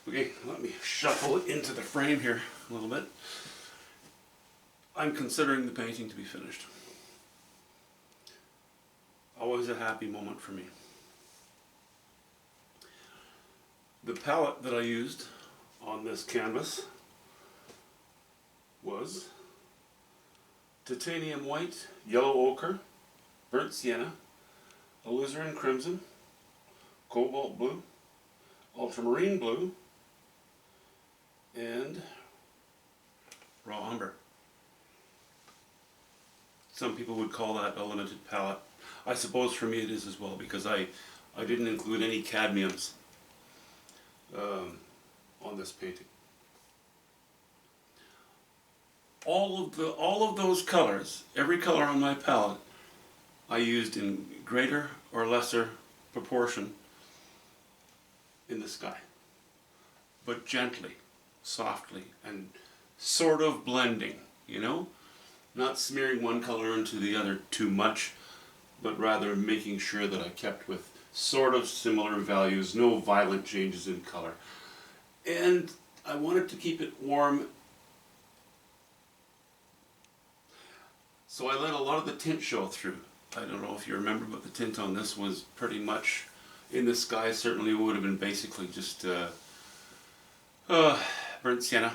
Okay, let me shuffle it into the frame here a little bit. I'm considering the painting to be finished. Always a happy moment for me. The palette that I used on this canvas was titanium white, yellow ochre, burnt sienna, alizarin crimson, cobalt blue, ultramarine blue, and raw umber. Some people would call that a limited palette. I suppose for me it is as well, because I didn't include any cadmiums on this painting. All of those colors, every color on my palette, I used in greater or lesser proportion in the sky, but gently, softly, and sort of blending, you know? Not smearing one color into the other too much, but rather making sure that I kept with sort of similar values, no violent changes in color. And I wanted to keep it warm, so I let a lot of the tint show through. I don't know if you remember, but the tint on this was pretty much, in the sky certainly would have been basically just burnt sienna,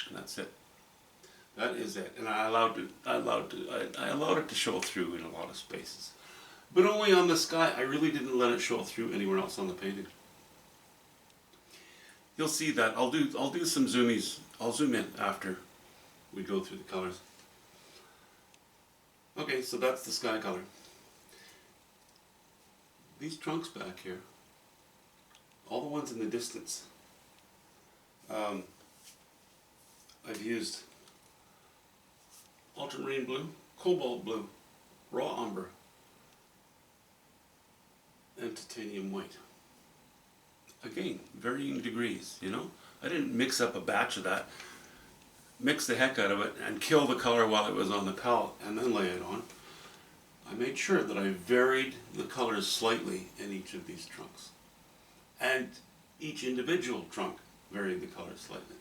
and that's it. That is it, and I allowed it to show through in a lot of spaces, but only on the sky. I really didn't let it show through anywhere else on the painting. You'll see that I'll do some zoomies. I'll zoom in after we go through the colors. Okay, so that's the sky color. These trunks back here, all the ones in the distance, I've used ultramarine blue, cobalt blue, raw umber, and titanium white. Again, varying degrees, you know? I didn't mix up a batch of that, mix the heck out of it, and kill the color while it was on the palette, and then lay it on. I made sure that I varied the colors slightly in each of these trunks. And each individual trunk varied the colors slightly.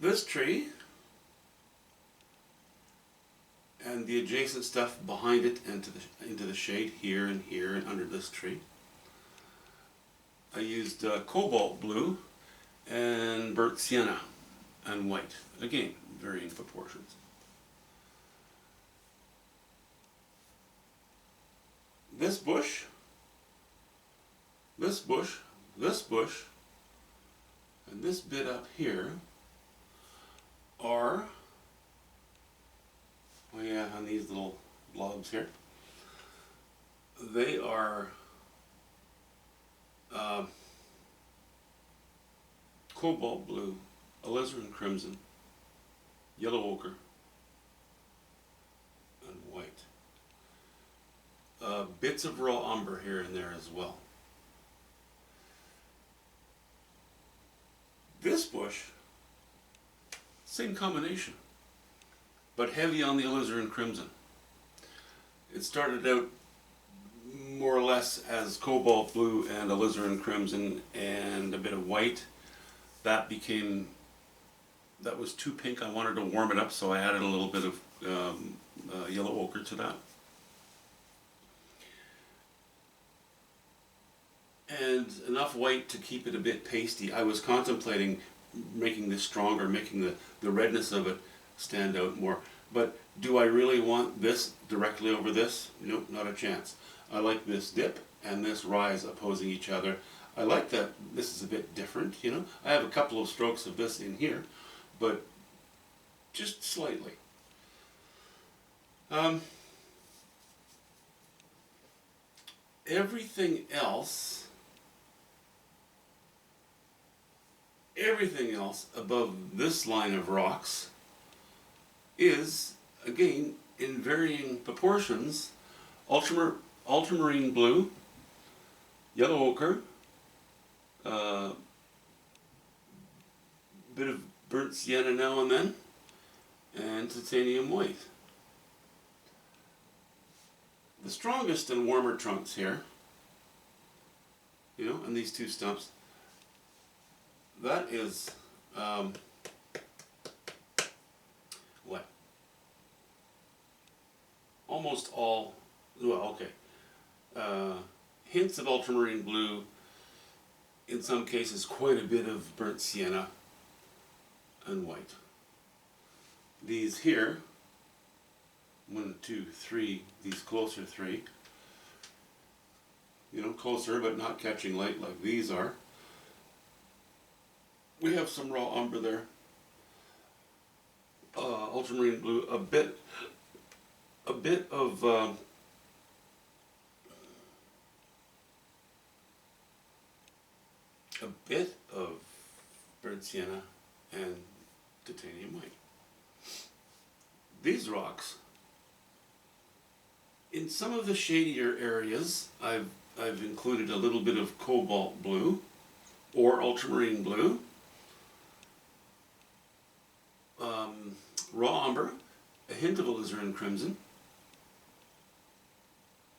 This tree and the adjacent stuff behind it and into the shade here and under this tree, I used cobalt blue and burnt sienna and white. Again, varying proportions. This bush, this bush, this bush, and this bit up here are, oh yeah, on these little blobs here, they are cobalt blue, alizarin crimson, yellow ochre, and white. Bits of raw umber here and there as well. This bush, same combination, but heavy on the alizarin crimson. It started out more or less as cobalt blue and alizarin crimson and a bit of white. That was too pink. I wanted to warm it up, so I added a little bit of yellow ochre to that. And enough white to keep it a bit pasty. I was contemplating making this stronger, making the redness of it stand out more. But do I really want this directly over this? Nope, not a chance. I like this dip and this rise opposing each other. I like that this is a bit different, you know. I have a couple of strokes of this in here, but just slightly. Everything else above this line of rocks is, again, in varying proportions, ultramarine blue, yellow ochre, bit of burnt sienna now and then, and titanium white. The strongest and warmer trunks here, you know, and these two stumps, that is what? Almost all, well, okay. Hints of ultramarine blue, in some cases quite a bit of burnt sienna and white. These here, 1, 2, 3, these closer 3, you know, closer but not catching light like these are. We have some raw umber there. Ultramarine blue, a bit of burnt sienna and titanium white. These rocks, in some of the shadier areas, I've included a little bit of cobalt blue or ultramarine blue, raw umber, a hint of alizarin crimson,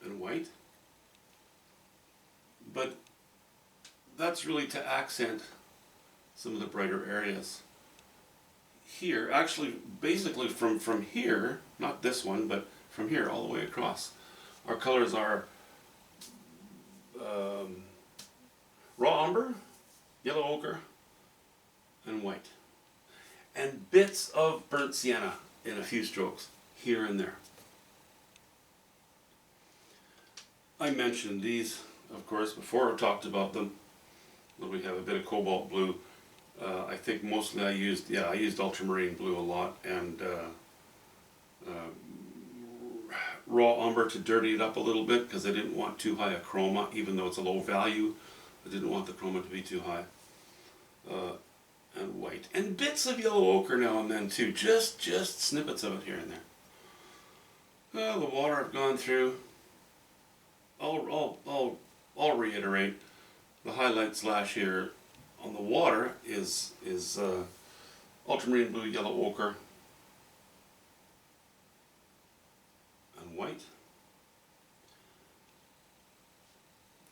and white. But that's really to accent some of the brighter areas. Here, actually, basically from here, not this one, but from here all the way across, our colors are raw umber, yellow ochre, and white. And bits of burnt sienna in a few strokes, here and there. I mentioned these, of course, before I talked about them. We have a bit of cobalt blue. I think mostly I used ultramarine blue a lot, and raw umber to dirty it up a little bit because I didn't want too high a chroma, even though it's a low value. I didn't want the chroma to be too high. And white. And bits of yellow ochre now and then too, just snippets of it here and there. Well, the water I've gone through. I'll reiterate, the highlight slash here on the water is ultramarine blue, yellow ochre, and white.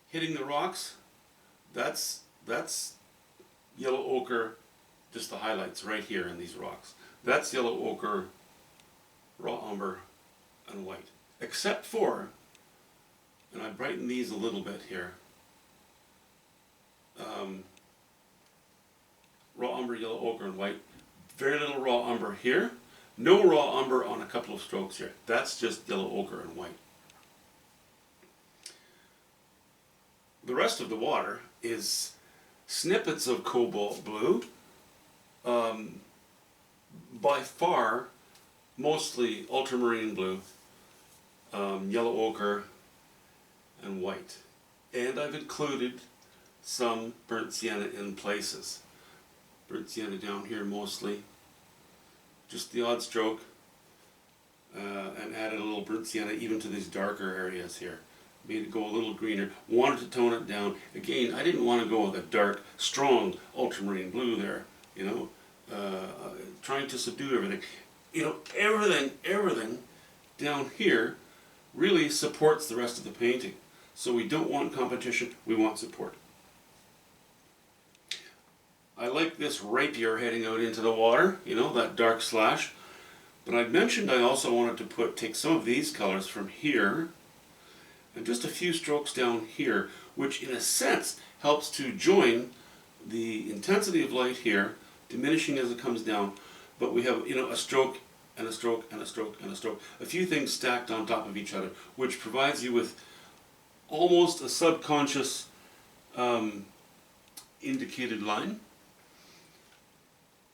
Hitting the rocks, that's yellow ochre, just the highlights right here in these rocks. That's yellow ochre, raw umber, and white. Except for, and I brighten these a little bit here, raw umber, yellow ochre, and white. Very little raw umber here. No raw umber on a couple of strokes here. That's just yellow ochre and white. The rest of the water is snippets of cobalt blue. By far, mostly ultramarine blue, yellow ochre, and white. And I've included some burnt sienna in places. Burnt sienna down here mostly, just the odd stroke, and added a little burnt sienna even to these darker areas here. Made it go a little greener. Wanted to tone it down. Again, I didn't want to go with a dark, strong ultramarine blue there, you know, trying to subdue everything. You know, everything down here really supports the rest of the painting. So we don't want competition, we want support. I like this rapier heading out into the water, you know, that dark slash. But I mentioned I also wanted to take some of these colors from here and just a few strokes down here, which in a sense helps to join the intensity of light here, diminishing as it comes down. But we have, you know, a stroke and a stroke and a stroke and a stroke. A few things stacked on top of each other, which provides you with almost a subconscious indicated line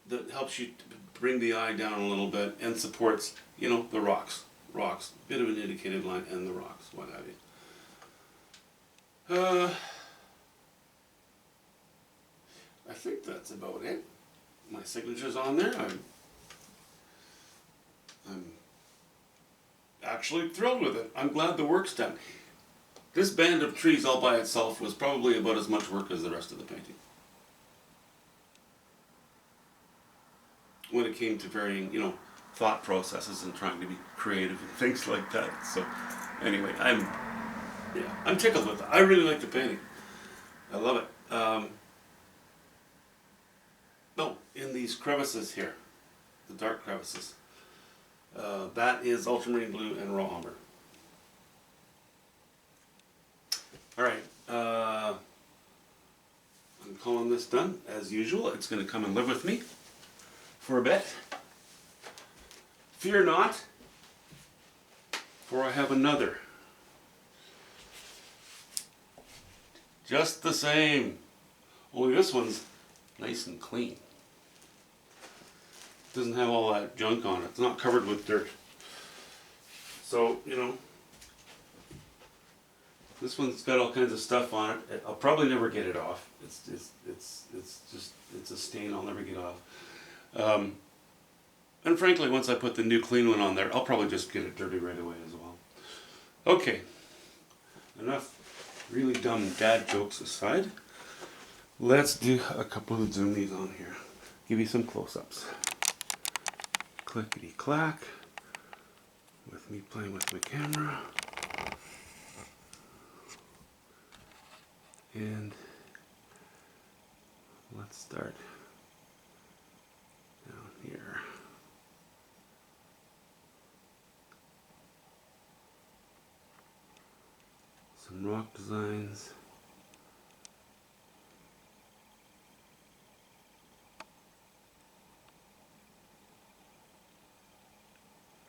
that helps you to bring the eye down a little bit and supports, you know, the rocks, bit of an indicated line and the rocks, what have you. I think that's about it. My signature's on there. I'm actually thrilled with it. I'm glad the work's done. This band of trees all by itself was probably about as much work as the rest of the painting, when it came to varying, you know, thought processes and trying to be creative and things like that. So Anyway, I'm tickled with it. I really like the painting. I love it. No, in these crevices here, the dark crevices, that is ultramarine blue and raw umber. All right, I'm calling this done as usual. It's going to come and live with me for a bit. Fear not, for I have another. Just the same, only this one's nice and clean. Doesn't have all that junk on it. It's not covered with dirt. So, you know, this one's got all kinds of stuff on it. I'll probably never get it off. It's a stain I'll never get off. And frankly, once I put the new clean one on there, I'll probably just get it dirty right away as well. Okay, enough really dumb dad jokes aside. Let's do a couple of zoomies on here. Give you some close-ups. Clickety clack. With me playing with my camera. And let's start down here. Some rock designs.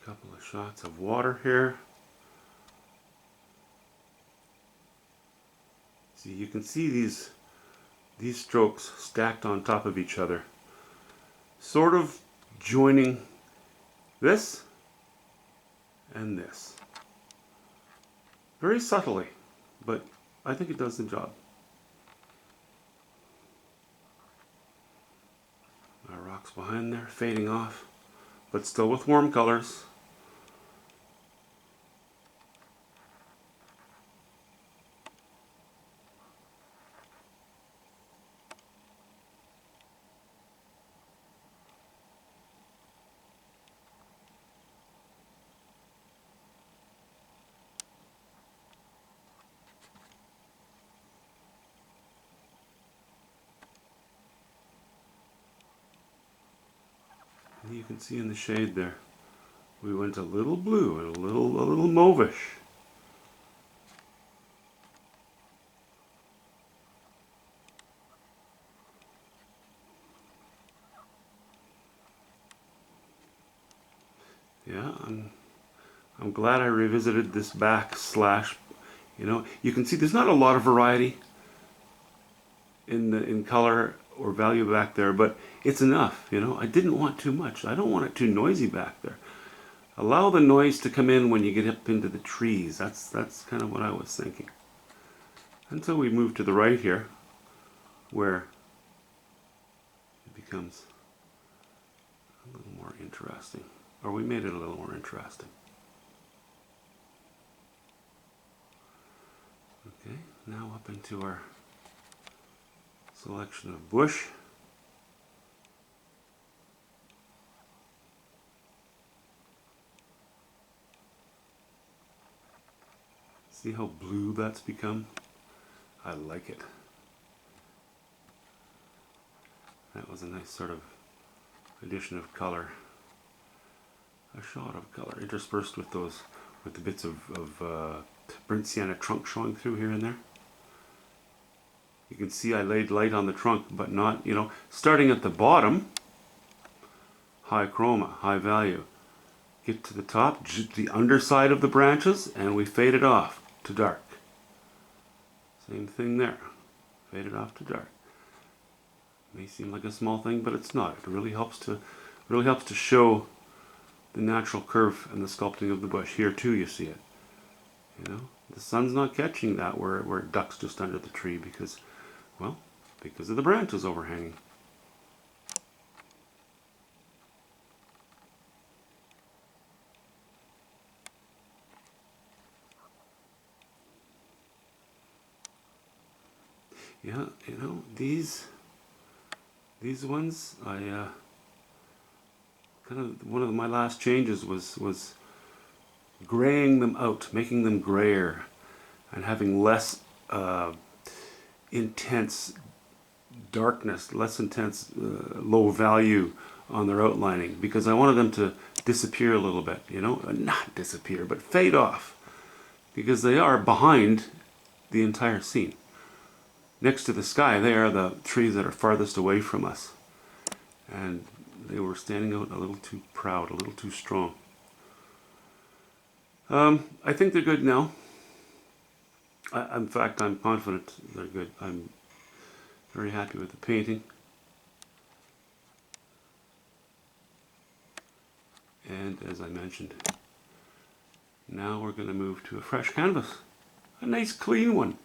A couple of shots of water here. See, you can see these strokes stacked on top of each other, sort of joining this and this. Very subtly, but I think it does the job. Our rocks behind there, fading off, but still with warm colors. You can see in the shade there, we went a little blue and a little mauvish. Yeah, I'm glad I revisited this backslash. You know, you can see there's not a lot of variety in color or value back there, but it's enough. You know, I didn't want too much. I don't want it too noisy back there. Allow the noise to come in when you get up into the trees. That's kind of what I was thinking. Until we move to the right here, where it becomes a little more interesting. Or we made it a little more interesting. Okay, now up into our selection of bush. See how blue that's become? I like it. That was a nice sort of addition of color. A shot of color interspersed with the bits of burnt sienna trunk showing through here and there. You can see I laid light on the trunk, but not, you know, starting at the bottom, high chroma, high value. Get to the top, the underside of the branches, and we fade it off to dark. Same thing there. Fade it off to dark. May seem like a small thing, but it's not. It really helps to show the natural curve and the sculpting of the bush. Here too you see it. You know, the sun's not catching that where it ducks just under the tree because of the branches overhanging. Yeah, you know, these ones, I kind of, one of my last changes was graying them out, making them grayer, and having less intense darkness, less intense low value on their outlining, because I wanted them to disappear a little bit, you know, not disappear, but fade off, because they are behind the entire scene. Next to the sky, they are the trees that are farthest away from us, and they were standing out a little too proud, a little too strong. I think they're good now. In fact, I'm confident they're good. I'm very happy with the painting. And as I mentioned, now we're going to move to a fresh canvas. A nice clean one.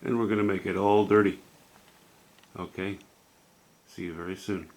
And we're going to make it all dirty. Okay, see you very soon.